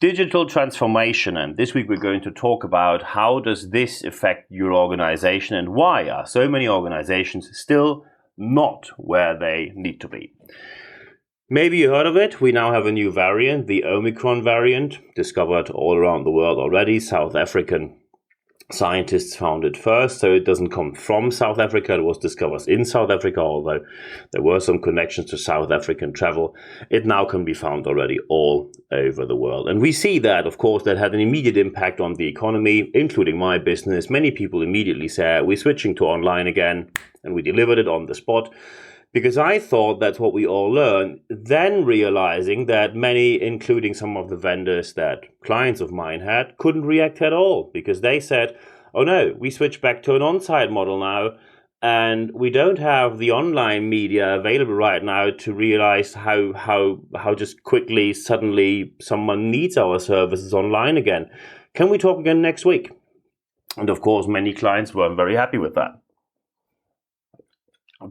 Digital transformation, and this week we're going to talk about how does this affect your organization and why are so many organizations still not where they need to be. Maybe you heard of it. We now have a new variant, the Omicron variant, discovered all around the world already. South African scientists found it first, so it doesn't come from South Africa. It was discovered in South Africa, although there were some connections to South African travel. It now can be found already all over the world. And we see that, of course, that had an immediate impact on the economy, including my business. Many people immediately said, we're switching to online again, and we delivered it on the spot. Because I thought that's what we all learned, then realizing that many, including some of the vendors that clients of mine had, couldn't react at all because they said, oh no, we switched back to an on-site model now and we don't have the online media available right now to realize how just quickly, suddenly someone needs our services online again. Can we talk again next week? And of course, many clients weren't very happy with that.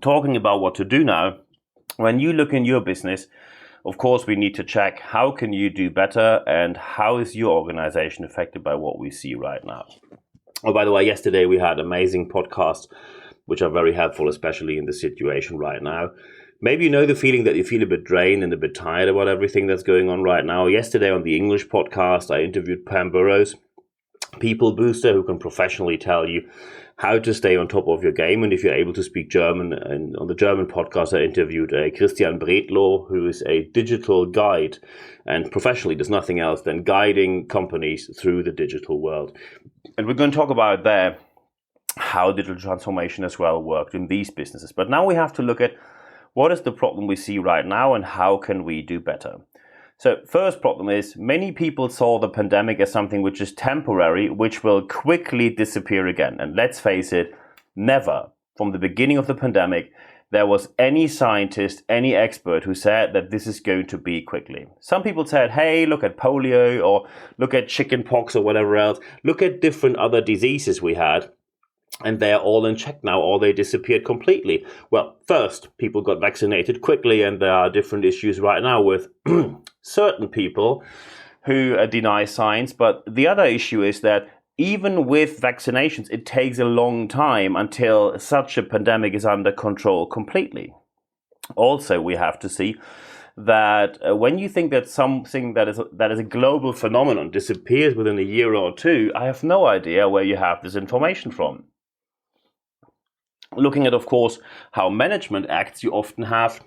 Talking about what to do now, when you look in your business, of course, we need to check how can you do better and how is your organization affected by what we see right now. Oh, by the way, yesterday we had amazing podcasts, which are very helpful, especially in the situation right now. Maybe you know the feeling that you feel a bit drained and a bit tired about everything that's going on right now. Yesterday on the English podcast, I interviewed Pam Burrows, people booster who can professionally tell you how to stay on top of your game. And if you're able to speak German, and on the German podcast, I interviewed Christian Bredlow, who is a digital guide and professionally does nothing else than guiding companies through the digital world. And we're going to talk about there how digital transformation as well worked in these businesses. But now we have to look at what is the problem we see right now and how can we do better. So first problem is many people saw the pandemic as something which is temporary, which will quickly disappear again. And let's face it, never from the beginning of the pandemic, there was any scientist, any expert who said that this is going to be quickly. Some people said, hey, look at polio or look at chickenpox or whatever else. Look at different other diseases we had. And they're all in check now, or they disappeared completely. Well, first, people got vaccinated quickly, and there are different issues right now with certain people who deny science. But the other issue is that even with vaccinations, it takes a long time until such a pandemic is under control completely. Also, we have to see that when you think that something that is a global phenomenon disappears within a year or two, I have no idea where you have this information from. Looking at, of course, how management acts, you often have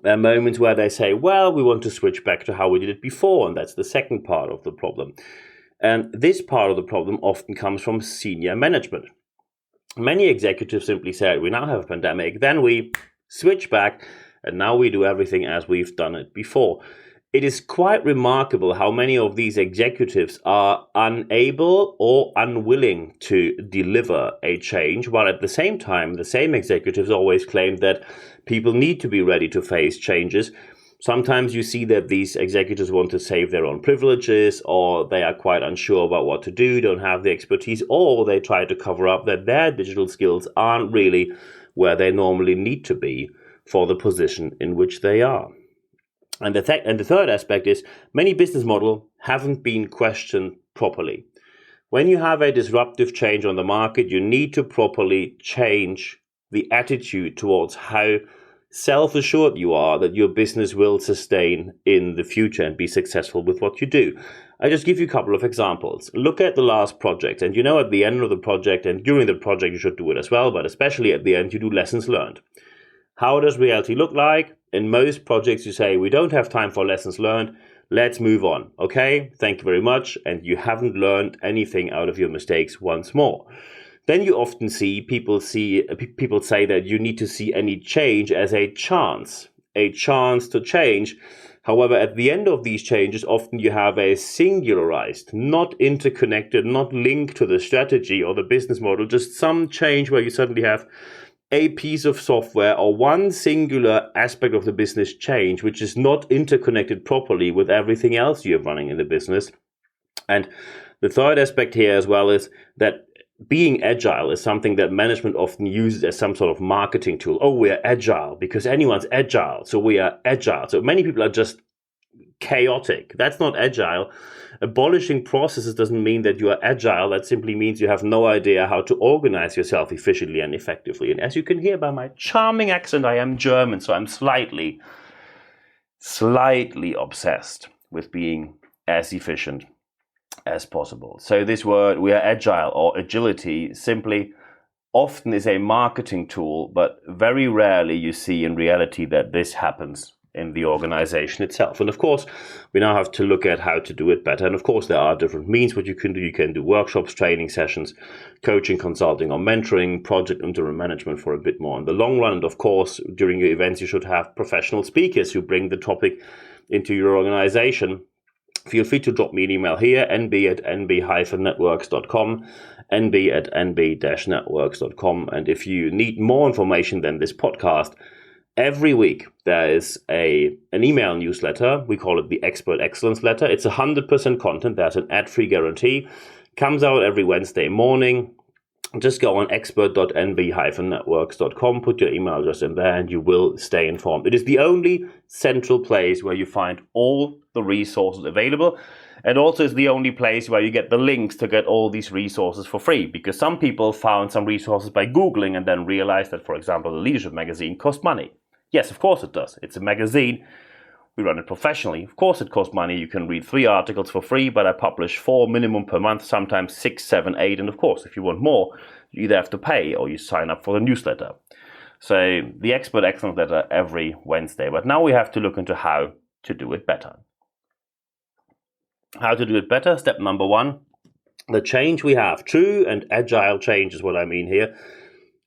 moments where they say, well, we want to switch back to how we did it before. And that's the second part of the problem. And this part of the problem often comes from senior management. Many executives simply said, we now have a pandemic, then we switch back, and now we do everything as we've done it before. It is quite remarkable how many of these executives are unable or unwilling to deliver a change, while at the same time, the same executives always claim that people need to be ready to face changes. Sometimes you see that these executives want to save their own privileges, or they are quite unsure about what to do, don't have the expertise, or they try to cover up that their digital skills aren't really where they normally need to be for the position in which they are. And the third aspect is many business models haven't been questioned properly. When you have a disruptive change on the market, you need to properly change the attitude towards how self-assured you are that your business will sustain in the future and be successful with what you do. I just give you a couple of examples. Look at the last project, and at the end of the project and during the project you should do it as well, but especially at the end you do lessons learned. How does reality look like? In most projects, you say, we don't have time for lessons learned. Let's move on. Okay, thank you very much. And you haven't learned anything out of your mistakes once more. Then you often see people say that you need to see any change as a chance to change. However, at the end of these changes, often you have a singularized, not interconnected, not linked to the strategy or the business model, just some change where you suddenly have a piece of software or one singular aspect of the business change, which is not interconnected properly with everything else you're running in the business. And the third aspect here as well is that being agile is something that management often uses as some sort of marketing tool. Oh, we're agile because anyone's agile, so we are agile. So many people are just chaotic. That's not agile. Abolishing processes doesn't mean that you are agile. That simply means you have no idea how to organize yourself efficiently and effectively. And as you can hear by my charming accent, I am German, so I'm slightly obsessed with being as efficient as possible. So this word, we are agile or agility, simply often is a marketing tool, but very rarely you see in reality that this happens in the organization itself. And of course, we now have to look at how to do it better. And of course, there are different means what you can do. You can do workshops, training sessions, coaching, consulting, or mentoring, project interim management for a bit more in the long run. And of course, during your events, you should have professional speakers who bring the topic into your organization. Feel free to drop me an email here, nb@nb-networks.com, nb@nb-networks.com. And if you need more information than this podcast, every week there is an email newsletter. We call it the Expert Excellence Letter. It's 100% content. There's an ad-free guarantee. Comes out every Wednesday morning. Just go on expert.nb-networks.com, put your email address in there, and you will stay informed. It is the only central place where you find all the resources available, and also is the only place where you get the links to get all these resources for free, because some people found some resources by Googling and then realized that, for example, the Leadership magazine cost money. Yes, of course it does. It's a magazine. We run it professionally. Of course it costs money. You can read 3 articles for free, but I publish 4 minimum per month, sometimes 6, 7, 8. And of course, if you want more, you either have to pay or you sign up for the newsletter. So the Expert Excellence Letter every Wednesday. But now we have to look into how to do it better. How to do it better? Step number 1. The change we have, true and agile change is what I mean here,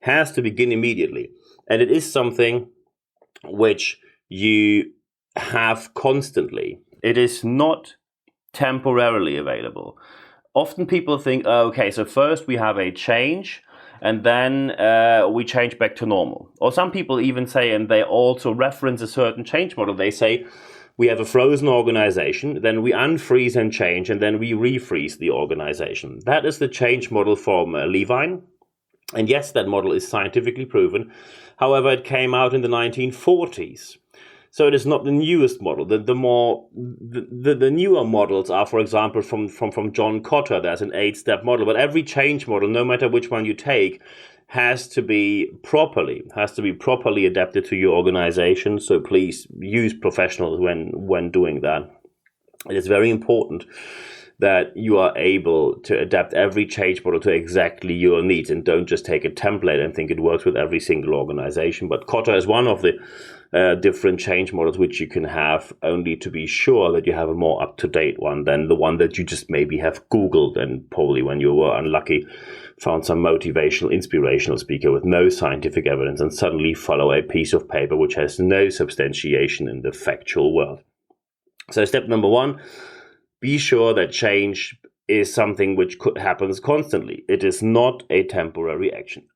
has to begin immediately. And it is something which you have constantly. It is not temporarily available. Often people think, okay, so first we have a change and then we change back to normal. Or some people even say, and they also reference a certain change model, they say we have a frozen organization, then we unfreeze and change, and then we refreeze the organization. That is the change model from Levine. And yes, that model is scientifically proven. However, it came out in the 1940s. So it is not the newest model. The newer models are, for example, from John Kotter. There's an 8-step model. But every change model, no matter which one you take, has to be properly adapted to your organization. So please use professionals when doing that. It is very important that you are able to adapt every change model to exactly your needs, and don't just take a template and think it works with every single organization. But Kotter is one of the different change models which you can have, only to be sure that you have a more up-to-date one than the one that you just maybe have Googled and probably, when you were unlucky, found some motivational, inspirational speaker with no scientific evidence and suddenly follow a piece of paper which has no substantiation in the factual world. So step number 1, be sure that change is something which happens constantly. It is not a temporary action.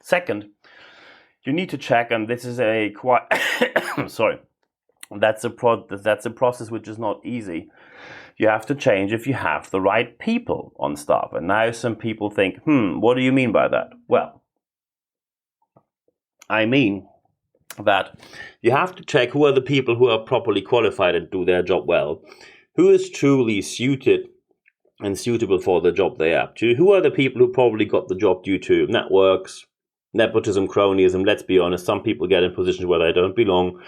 Second, you need to check, and this is a quite that's a process which is not easy. You have to change if you have the right people on staff. And now some people think, what do you mean by that? Well, I mean that you have to check who are the people who are properly qualified and do their job well. Who is truly suited and suitable for the job they are up to? Who are the people who probably got the job due to networks, nepotism, cronyism? Let's be honest, some people get in positions where they don't belong.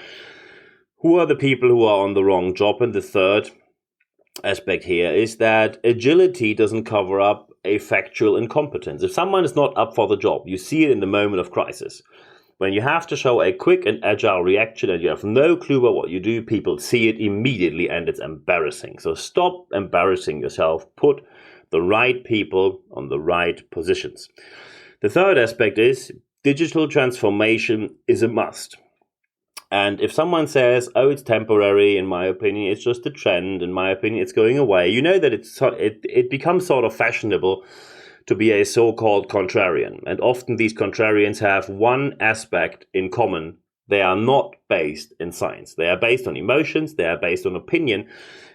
Who are the people who are on the wrong job? And the third aspect here is that agility doesn't cover up a factual incompetence. If someone is not up for the job, you see it in the moment of crisis. When you have to show a quick and agile reaction and you have no clue about what you do, people see it immediately and it's embarrassing. So stop embarrassing yourself. Put the right people on the right positions. The third aspect is digital transformation is a must. And if someone says, it's temporary, in my opinion, it's just a trend, in my opinion, it's going away, you know that it becomes sort of fashionable to be a so-called contrarian. And often these contrarians have one aspect in common. They are not based in science. They are based on emotions. They are based on opinion.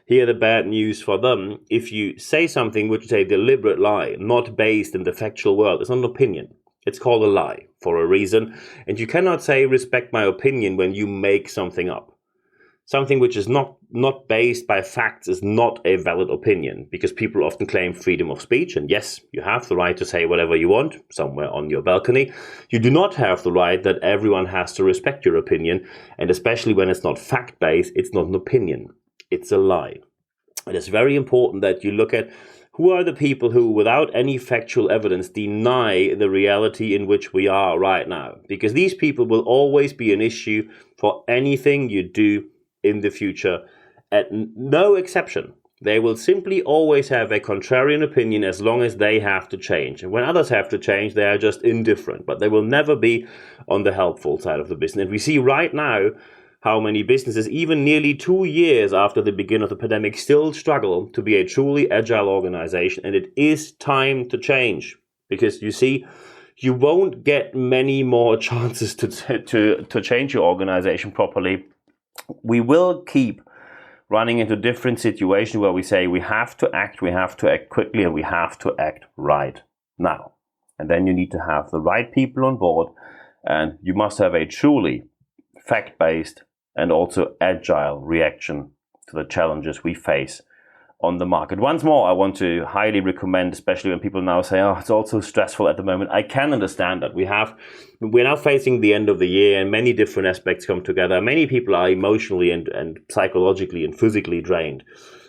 Here, the bad news for them, if you say something which is a deliberate lie, not based in the factual world, it's not an opinion. It's called a lie for a reason. And you cannot say, respect my opinion, when you make something up. something which is not based by facts is not a valid opinion, because people often claim freedom of speech. And yes, you have the right to say whatever you want somewhere on your balcony. You do not have the right that everyone has to respect your opinion. And especially when it's not fact-based, it's not an opinion. It's a lie. It is very important that you look at who are the people who, without any factual evidence, deny the reality in which we are right now. Because these people will always be an issue for anything you do in the future, at no exception. They will simply always have a contrarian opinion as long as they have to change. And when others have to change, they are just indifferent, but they will never be on the helpful side of the business. And we see right now how many businesses, even nearly 2 years after the beginning of the pandemic, still struggle to be a truly agile organization. And it is time to change, because you see, you won't get many more chances to change your organization properly. We will keep running into different situations where we say we have to act quickly, and we have to act right now. And then you need to have the right people on board, and you must have a truly fact-based and also agile reaction to the challenges we face on the market. Once more, I want to highly recommend, especially when people now say, oh, it's all so stressful at the moment. I can understand that. We're now facing the end of the year, and many different aspects come together. Many people are emotionally and psychologically and physically drained,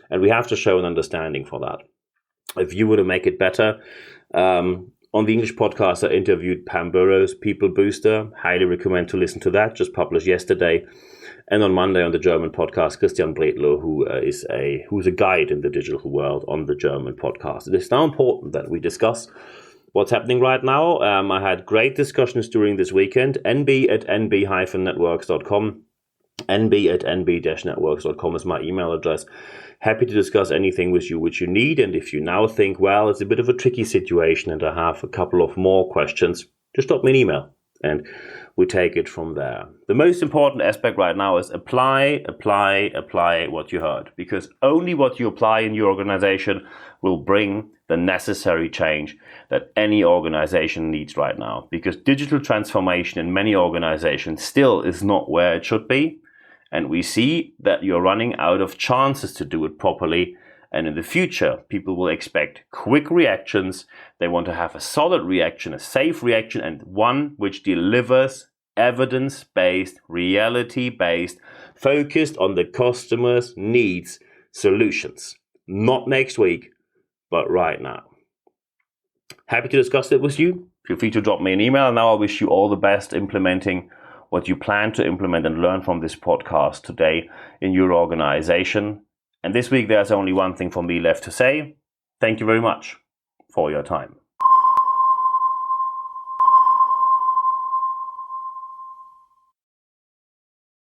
and we have to show an understanding for that. If you were to make it better, on the English podcast, I interviewed Pam Burrows, People Booster. Highly recommend to listen to that, just published yesterday. And on Monday on the German podcast, Christian Bredlow, who's a guide in the digital world on the German podcast. It is now important that we discuss what's happening right now. I had great discussions during this weekend. nb@nb-networks.com. nb@nb-networks.com is my email address. Happy to discuss anything with you which you need. And if you now think, well, it's a bit of a tricky situation and I have a couple of more questions, just drop me an email and we take it from there. The most important aspect right now is apply what you heard, because only what you apply in your organization will bring the necessary change that any organization needs right now, because digital transformation in many organizations still is not where it should be. And we see that you're running out of chances to do it properly. And in the future, people will expect quick reactions. They want to have a solid reaction, a safe reaction, and one which delivers evidence-based, reality-based, focused on the customer's needs solutions. Not next week, but right now. Happy to discuss it with you. Feel free to drop me an email. Now I wish you all the best implementing what you plan to implement and learn from this podcast today in your organization. And this week, there's only one thing for me left to say. Thank you very much for your time.